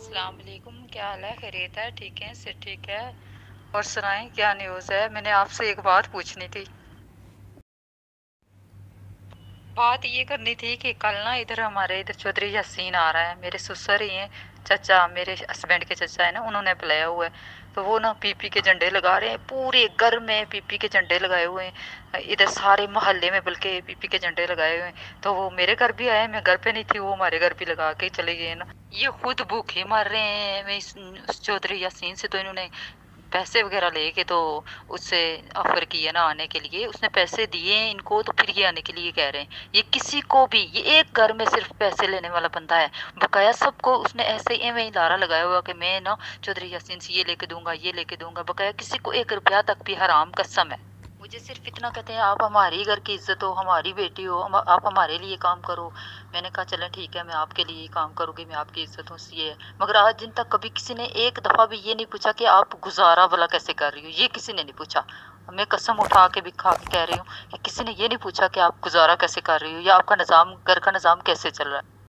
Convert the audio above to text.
अस्सलाम वालेकुम। क्या हाल है? खैरियत है? ठीक है, से ठीक है। और सुनाएं, क्या न्यूज़ है? मैंने आपसे एक बात पूछनी थी। बात ये करनी थी कि कल ना इधर हमारे इधर चौधरी यासीन आ रहा है, मेरे ससुर ही हैं। चाचा, मेरे हस्बैंड के चाचा है ना, उन्होंने बुलाया हुआ है। तो वो ना पीपी के झंडे लगा रहे हैं, पूरे घर में पीपी के झंडे लगाए हुए हैं, इधर सारे मोहल्ले में बल्कि पीपी के झंडे लगाए हुए हैं। तो वो मेरे घर भी आए, मैं घर पे नहीं थी, वो हमारे घर भी लगा के चले गए ना। ये खुद भूखे मर रहे हैं। मैं इस चौधरी यासीन से तो इन्होंने पैसे वगैरह लेके तो उससे ऑफर किया ना आने के लिए, उसने पैसे दिए हैं इनको, तो फिर ये आने के लिए कह रहे हैं। ये किसी को भी, ये एक घर में सिर्फ पैसे लेने वाला बंदा है। बकाया सबको उसने ऐसे ही में ही लारा लगाया हुआ कि मैं ना चौधरी यासीन से ये लेके दूंगा, ये लेके दूंगा। बकाया किसी को 1 रुपया तक भी हराम कसम है। मुझे सिर्फ इतना कहते हैं, आप हमारी घर की इज्जत हो, हमारी बेटी हो, आप हमारे लिए काम करो। मैंने कहा चलें ठीक है, मैं आपके लिए काम करूँगी, मैं आपकी इज्जत हूँ ये है। मगर आज दिन तक कभी किसी ने एक दफ़ा भी ये नहीं पूछा कि आप गुजारा भला कैसे कर रही हो, ये किसी ने नहीं पूछा। मैं कसम उठा के भी खा के कह रही हूँ कि किसी ने ये नहीं पूछा कि आप गुजारा कैसे कर रही हो, या आपका निज़ाम, घर का निज़ाम कैसे चल रहा है।